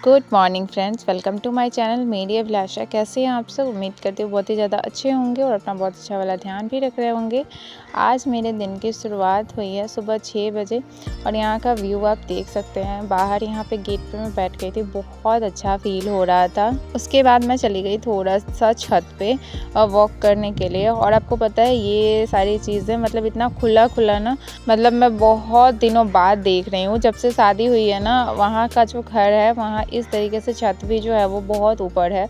Good morning friends, welcome to my channel मेरी अभिलाषा। कैसे हैं आप सब? उम्मीद करती हूँ बहुत ही ज़्यादा अच्छे होंगे और अपना बहुत अच्छा वाला ध्यान भी रख रहे होंगे। आज मेरे दिन की शुरुआत हुई है सुबह 6 बजे और यहाँ का व्यू आप देख सकते हैं। बाहर यहाँ पे गेट पे मैं बैठ गई थी, बहुत अच्छा फील हो रहा था। उसके बाद मैं चली गई थोड़ा सा छत पे वॉक करने के लिए। और आपको पता है ये सारी चीज़ें मतलब इतना खुला खुला ना, मतलब मैं बहुत दिनों बाद देख रही हूँ। जब से शादी हुई है ना, वहाँ का जो घर है वहाँ इस तरीके से छत भी जो है वो बहुत ऊपर है,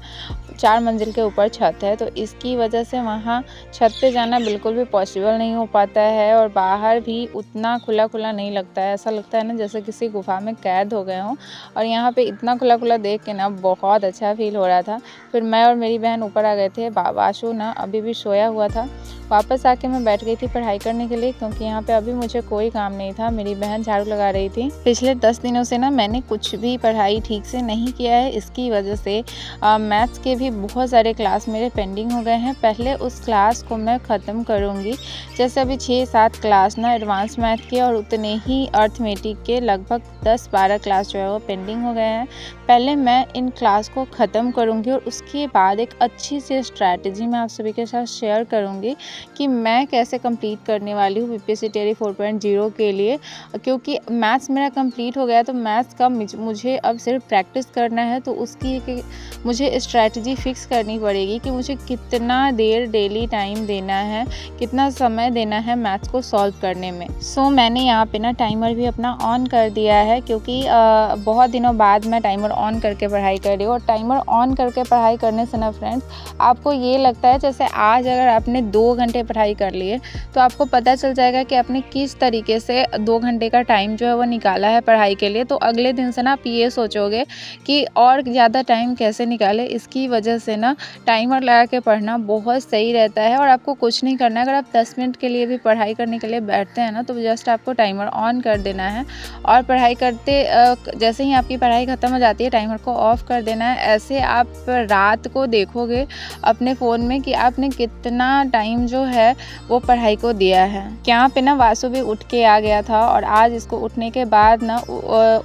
4 मंजिल के ऊपर छत है। तो इसकी वजह से वहाँ छत पे जाना बिल्कुल भी पॉसिबल नहीं हो पाता है और बाहर भी उतना खुला खुला नहीं लगता है। ऐसा लगता है ना जैसे किसी गुफा में कैद हो गए हों। और यहाँ पे इतना खुला खुला देख के ना बहुत अच्छा फील हो रहा था। फिर मैं और मेरी बहन ऊपर आ गए थे। वाशु ना अभी भी सोया हुआ था। वापस आके मैं बैठ गई थी पढ़ाई करने के लिए, क्योंकि यहाँ पे अभी मुझे कोई काम नहीं था। मेरी बहन झाड़ू लगा रही थी। पिछले 10 दिनों से ना मैंने कुछ भी पढ़ाई ठीक से नहीं किया है। इसकी वजह से मैथ्स के भी बहुत सारे क्लास मेरे पेंडिंग हो गए हैं। पहले उस क्लास को मैं ख़त्म करूँगी। जैसे अभी 6-7 क्लास ना एडवांस मैथ के और उतने ही अर्थमेटिक के लगभग 10-12 क्लास जो है वो पेंडिंग हो गए हैं। पहले मैं इन क्लास को ख़त्म करूँगी और उसके बाद एक अच्छी सी स्ट्रैटेजी मैं आप सभी के साथ शेयर करूँगी कि मैं कैसे कंप्लीट करने वाली हूँ बीपीएससी टेली 4.0 के लिए। क्योंकि मैथ्स मेरा कंप्लीट हो गया, तो मैथ्स का मुझे अब सिर्फ प्रैक्टिस करना है। तो उसकी एक मुझे स्ट्रैटेजी फिक्स करनी पड़ेगी कि मुझे कितना देर डेली टाइम देना है, कितना समय देना है मैथ्स को सॉल्व करने में। मैंने यहाँ पे ना टाइमर भी अपना ऑन कर दिया है, क्योंकि बहुत दिनों बाद मैं टाइमर ऑन करके पढ़ाई कर रही हूँ। और टाइमर ऑन करके पढ़ाई करने से ना फ्रेंड्स, आपको ये लगता है जैसे आज अगर आपने 2 घंटे पढ़ाई कर लिए तो आपको पता चल जाएगा कि आपने किस तरीके से 2 घंटे का टाइम जो है वो निकाला है पढ़ाई के लिए। तो अगले दिन से ना आप ये सोचोगे कि और ज़्यादा टाइम कैसे निकाले। इसकी वजह से ना टाइमर लगा के पढ़ना बहुत सही रहता है। और आपको कुछ नहीं करना है। अगर आप 10 मिनट के लिए भी पढ़ाई करने के लिए बैठते हैं ना, तो जस्ट आपको टाइमर ऑन कर देना है और पढ़ाई करते जैसे ही आपकी पढ़ाई ख़त्म हो जाती है टाइमर को ऑफ़ कर देना है। ऐसे आप रात को देखोगे अपने फ़ोन में कि आपने कितना टाइम जो है वो पढ़ाई को दिया है। यहाँ पे ना वासु भी उठ के आ गया था और आज इसको उठने के बाद ना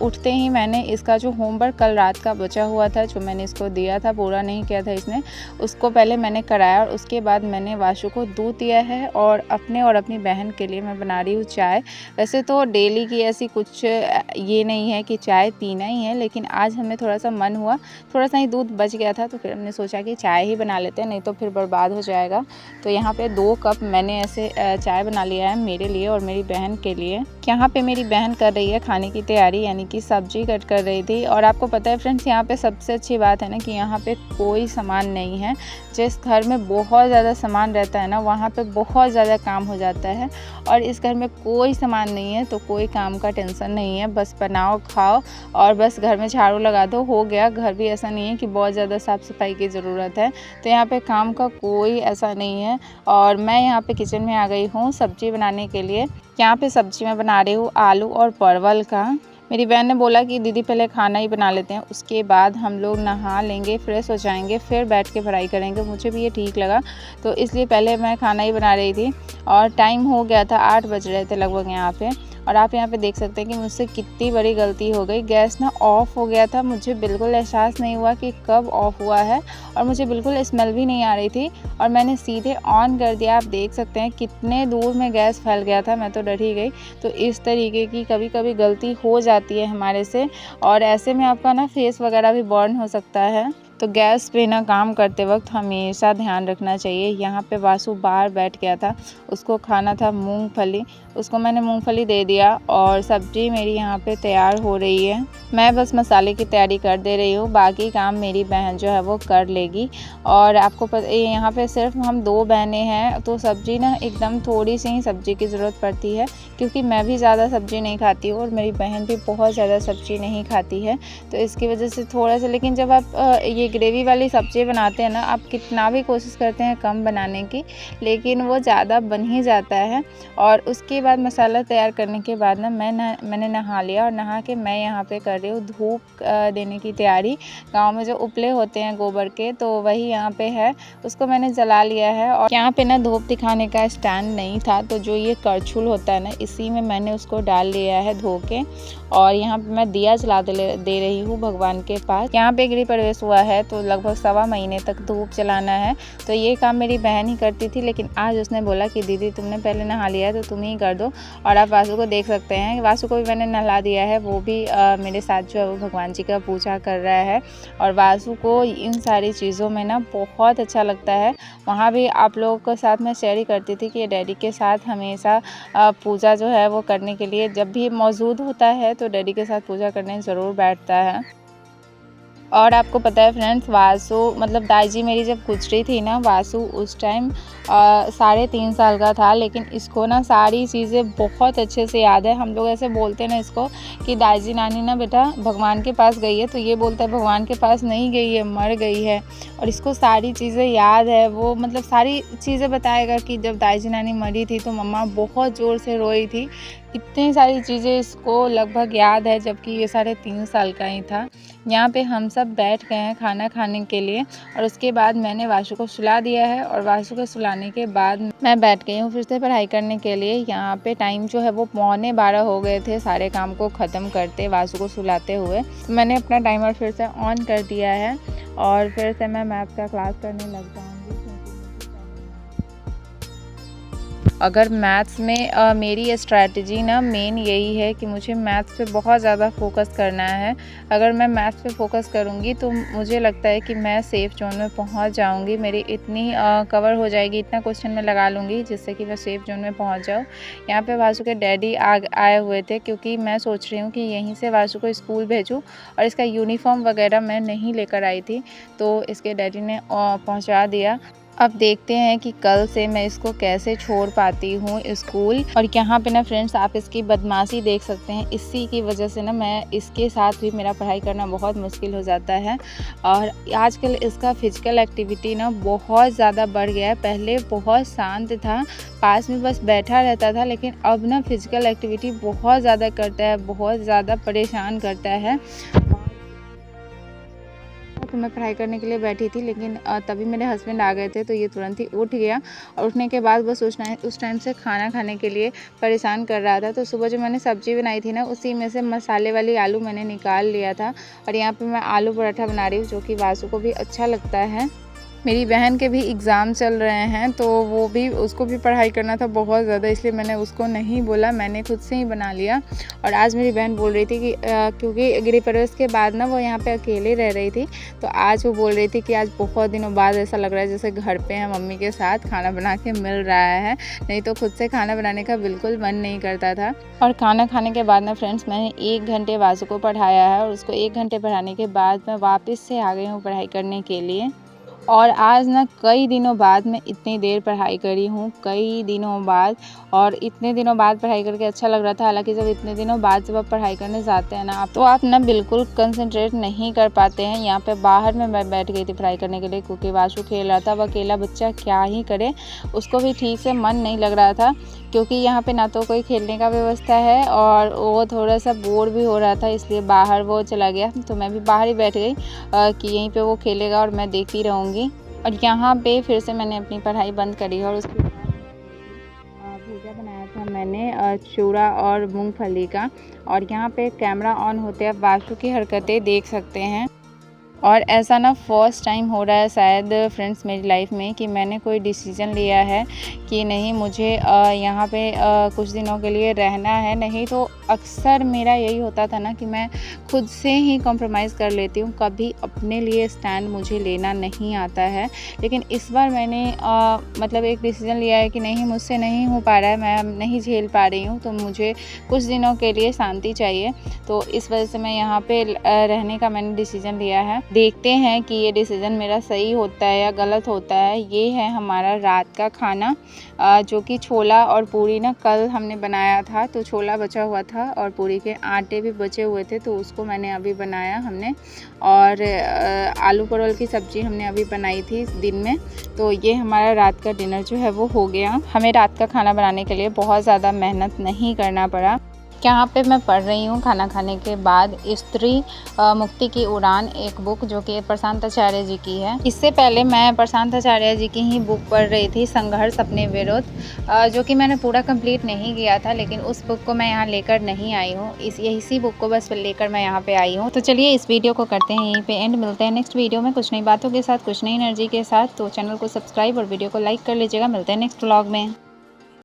उठते ही मैंने इसका जो होमवर्क कल रात का बचा हुआ था, जो मैंने इसको दिया था, पूरा नहीं किया था इसने, उसको पहले मैंने कराया और उसके बाद मैंने वासु को दूध दिया है। और अपनी बहन के लिए मैं बना रही हूँ चाय। वैसे तो डेली की ऐसी कुछ ये नहीं है कि चाय पीना ही है, लेकिन आज हमें थोड़ा सा मन हुआ, थोड़ा सा ही दूध बच गया था, तो फिर हमने सोचा कि चाय ही बना लेते हैं, नहीं तो फिर बर्बाद हो जाएगा। तो यहाँ पे 2 कप मैंने ऐसे चाय बना लिया है मेरे लिए और मेरी बहन के लिए। यहाँ पे मेरी बहन कर रही है खाने की तैयारी, यानी कि सब्जी कट कर रही थी। और आपको पता है फ्रेंड्स, यहाँ पे सबसे अच्छी बात है ना कि यहाँ पे कोई सामान नहीं है। जिस घर में बहुत ज़्यादा सामान रहता है ना, वहाँ पे बहुत ज़्यादा काम हो जाता है। और इस घर में कोई सामान नहीं है तो कोई काम का टेंशन नहीं है। बस बनाओ, खाओ और बस घर में झाड़ू लगा दो, हो गया। घर भी ऐसा नहीं है कि बहुत ज़्यादा साफ़ सफाई की ज़रूरत है। तो यहाँ पे काम का कोई ऐसा नहीं है। और मैं यहाँ पे किचन में आ गई हूँ सब्ज़ी बनाने के लिए। यहाँ पे सब्ज़ी मैं बना रही हूँ आलू और परवल का। मेरी बहन ने बोला कि दीदी पहले खाना ही बना लेते हैं, उसके बाद हम लोग नहा लेंगे, फ्रेश हो जाएंगे, फिर बैठ के पढ़ाई करेंगे। मुझे भी ये ठीक लगा, तो इसलिए पहले मैं खाना ही बना रही थी। और टाइम हो गया था, 8 बज रहे थे लगभग यहाँ पे। और आप यहाँ पे देख सकते हैं कि मुझसे कितनी बड़ी गलती हो गई। गैस ना ऑफ़ हो गया था, मुझे बिल्कुल एहसास नहीं हुआ कि कब ऑफ़ हुआ है और मुझे बिल्कुल स्मेल भी नहीं आ रही थी। और मैंने सीधे ऑन कर दिया। आप देख सकते हैं कितने दूर में गैस फैल गया था, मैं तो डर ही गई। तो इस तरीके की कभी कभी गलती हो जाती है हमारे से, और ऐसे में आपका ना फेस वगैरह भी बर्न हो सकता है। तो गैस पे ना काम करते वक्त हमेशा ध्यान रखना चाहिए। यहाँ पे वासु बाहर बैठ गया था, उसको खाना था मूंगफली, उसको मैंने मूंगफली दे दिया। और सब्ज़ी मेरी यहाँ पे तैयार हो रही है, मैं बस मसाले की तैयारी कर दे रही हूँ, बाकी काम मेरी बहन जो है वो कर लेगी। और आपको पता यहाँ पे सिर्फ हम 2 बहनें हैं, तो सब्ज़ी ना एकदम थोड़ी सी ही सब्ज़ी की ज़रूरत पड़ती है, क्योंकि मैं भी ज़्यादा सब्ज़ी नहीं खाती हूँ और मेरी बहन भी बहुत ज़्यादा सब्ज़ी नहीं खाती है। तो इसकी वजह से थोड़ा सा, लेकिन जब आप ये ये ग्रेवी वाली सब्ज़ी बनाते हैं ना, आप कितना भी कोशिश करते हैं कम बनाने की, लेकिन वो ज़्यादा बन ही जाता है। और उसके बाद मसाला तैयार करने के बाद ना मैंने नहा लिया और नहा के मैं यहाँ पे कर रही हूँ धूप देने की तैयारी। गाँव में जो उपले होते हैं गोबर के, तो वही यहाँ पे है, उसको मैंने जला लिया है। और यहाँ पे ना धूप दिखाने का स्टैंड नहीं था, तो जो ये करछुल होता है ना, इसी में मैंने उसको डाल लिया है धो के। और यहाँ पे मैं दिया जला दे रही हूँ भगवान के पास। यहाँ पे गृह प्रवेश हुआ है तो लगभग 1.25 महीने तक धूप जलाना है। तो ये काम मेरी बहन ही करती थी, लेकिन आज उसने बोला कि दीदी तुमने पहले नहा लिया है तो तुम ही कर दो। और आप वासु को देख सकते हैं, वासु को भी मैंने नहला दिया है, वो भी मेरे साथ जो है वो भगवान जी का पूजा कर रहा है। और वासु को इन सारी चीज़ों में ना बहुत अच्छा लगता है। वहाँ भी आप लोगों के साथ मैं शेयर ही करती थी कि डैडी के साथ हमेशा पूजा जो है वो करने के लिए जब भी मौजूद होता है तो डैडी के साथ पूजा करने ज़रूर बैठता है। और आपको पता है फ्रेंड्स, वासु मतलब दाई जी मेरी जब गुजरी थी ना, वासु उस टाइम 3.5 साल का था, लेकिन इसको ना सारी चीज़ें बहुत अच्छे से याद है। हम लोग ऐसे बोलते हैं ना इसको कि दाई जी नानी ना बेटा भगवान के पास गई है, तो ये बोलता है भगवान के पास नहीं गई है, मर गई है। और इसको सारी चीज़ें याद है, वो मतलब सारी चीज़ें बताएगा कि जब दाई जी नानी मरी थी तो मम्मा बहुत ज़ोर से रोई थी। इतनी सारी चीज़ें इसको लगभग याद है, जबकि ये 3.5 साल का ही था। यहाँ पे हम सब बैठ गए हैं खाना खाने के लिए, और उसके बाद मैंने वासु को सुला दिया है। और वासु को सुलाने के बाद मैं बैठ गई हूँ फिर से पढ़ाई करने के लिए। यहाँ पे टाइम जो है वो 11:15 हो गए थे सारे काम को ख़त्म करते, वासु को सुलाते हुए। तो मैंने अपना टाइमर फिर से ऑन कर दिया है और फिर से मैं मैथ का क्लास करने लग जाऊँगी। अगर मैथ्स में मेरी स्ट्रैटेजी ना मेन यही है कि मुझे मैथ्स पे बहुत ज़्यादा फोकस करना है। अगर मैं मैथ्स पे फोकस करूँगी तो मुझे लगता है कि मैं सेफ़ जोन में पहुँच जाऊँगी। मेरी इतनी कवर हो जाएगी, इतना क्वेश्चन मैं लगा लूँगी जिससे कि मैं सेफ़ जोन में पहुँच जाऊँ। यहाँ पे वासु के डैडी आए हुए थे, क्योंकि मैं सोच रही हूँ कि यहीं से वासु को स्कूल भेजूँ। और इसका यूनिफ़ॉर्म वगैरह मैं नहीं लेकर आई थी, तो इसके डैडी ने पहुँचा दिया। अब देखते हैं कि कल से मैं इसको कैसे छोड़ पाती हूँ स्कूल। और यहाँ पे ना फ्रेंड्स, आप इसकी बदमाशी देख सकते हैं। इसी की वजह से ना मैं इसके साथ भी मेरा पढ़ाई करना बहुत मुश्किल हो जाता है। और आजकल इसका फिजिकल एक्टिविटी ना बहुत ज़्यादा बढ़ गया है। पहले बहुत शांत था, पास में बस बैठा रहता था, लेकिन अब ना फिजिकल एक्टिविटी बहुत ज़्यादा करता है, बहुत ज़्यादा परेशान करता है। तो मैं पढ़ाई करने के लिए बैठी थी, लेकिन तभी मेरे हस्बैंड आ गए थे, तो ये तुरंत ही उठ गया। और उठने के बाद बस उस टाइम से खाना खाने के लिए परेशान कर रहा था। तो सुबह जो मैंने सब्ज़ी बनाई थी ना, उसी में से मसाले वाली आलू मैंने निकाल लिया था। और यहाँ पे मैं आलू पराठा बना रही हूँ, जो कि वासु को भी अच्छा लगता है। मेरी बहन के भी एग्ज़ाम चल रहे हैं, तो उसको भी पढ़ाई करना था बहुत ज़्यादा, इसलिए मैंने उसको नहीं बोला, मैंने खुद से ही बना लिया। और आज मेरी बहन बोल रही थी कि क्योंकि गृह प्रवेश के बाद ना वो यहाँ पे अकेले रह रही थी, तो आज वो बोल रही थी कि आज बहुत दिनों बाद ऐसा लग रहा है जैसे घर पे है, मम्मी के साथ खाना बना के मिल रहा है। नहीं तो खुद से खाना बनाने का बिल्कुल मन नहीं करता था। और खाना खाने के बाद ना फ्रेंड्स, मैंने 1 घंटे वासु को पढ़ाया है, और उसको 1 घंटे पढ़ाने के बाद मैं वापस से आ गई हूँ पढ़ाई करने के लिए। और आज ना कई दिनों बाद मैं इतनी देर पढ़ाई करी हूँ, कई दिनों बाद। और इतने दिनों बाद पढ़ाई करके अच्छा लग रहा था। हालांकि जब इतने दिनों बाद जब आप पढ़ाई करने जाते हैं ना, तो आप ना बिल्कुल कंसंट्रेट नहीं कर पाते हैं। यहाँ पे बाहर में मैं बैठ गई थी पढ़ाई करने के लिए, क्योंकि वासु खेल रहा था। अब अकेला बच्चा क्या ही करे, उसको भी ठीक से मन नहीं लग रहा था, क्योंकि यहाँ पे ना तो कोई खेलने का व्यवस्था है, और वो थोड़ा सा बोर भी हो रहा था, इसलिए बाहर वो चला गया। तो मैं भी बाहर ही बैठ गई कि यहीं पे वो खेलेगा और मैं देखती रहूँगी। और यहाँ पे फिर से मैंने अपनी पढ़ाई बंद करी है। और उसके बाद भुजिया बनाया था मैंने चूड़ा और मूंगफली का। और यहाँ पे कैमरा ऑन होते हैं, वासु की हरकतें देख सकते हैं। और ऐसा ना फर्स्ट टाइम हो रहा है शायद फ्रेंड्स मेरी लाइफ में, कि मैंने कोई डिसीज़न लिया है कि नहीं मुझे यहाँ पे कुछ दिनों के लिए रहना है। नहीं तो अक्सर मेरा यही होता था ना कि मैं खुद से ही कॉम्प्रोमाइज़ कर लेती हूँ, कभी अपने लिए स्टैंड मुझे लेना नहीं आता है। लेकिन इस बार मैंने मतलब एक डिसीज़न लिया है कि नहीं, मुझसे नहीं हो पा रहा है, मैं नहीं झेल पा रही हूँ, तो मुझे कुछ दिनों के लिए शांति चाहिए। तो इस वजह से मैं यहाँ पे रहने का मैंने डिसीज़न लिया है। देखते हैं कि ये डिसीज़न मेरा सही होता है या गलत होता है। ये है हमारा रात का खाना, जो कि छोला और पूरी ना कल हमने बनाया था, तो छोला बचा हुआ था और पूरी के आटे भी बचे हुए थे, तो उसको मैंने अभी बनाया हमने। और आलू परवल की सब्ज़ी हमने अभी बनाई थी दिन में। तो ये हमारा रात का डिनर जो है वो हो गया। हमें रात का खाना बनाने के लिए बहुत ज़्यादा मेहनत नहीं करना पड़ा। यहाँ पे मैं पढ़ रही हूँ खाना खाने के बाद स्त्री मुक्ति की उड़ान, एक बुक जो कि प्रशांत आचार्य जी की है। इससे पहले मैं प्रशांत आचार्य जी की ही बुक पढ़ रही थी, संघर्ष अपने विरुद्ध, जो कि मैंने पूरा कंप्लीट नहीं किया था, लेकिन उस बुक को मैं यहाँ लेकर नहीं आई हूँ। इसी बुक को बस लेकर मैं यहाँ पे आई हूँ। तो चलिए इस वीडियो को करते हैं यहीं पे एंड। मिलते हैं नेक्स्ट वीडियो में कुछ नई बातों के साथ, कुछ नई एनर्जी के साथ। तो चैनल को सब्सक्राइब और वीडियो को लाइक कर लीजिएगा। मिलते हैं नेक्स्ट व्लॉग में।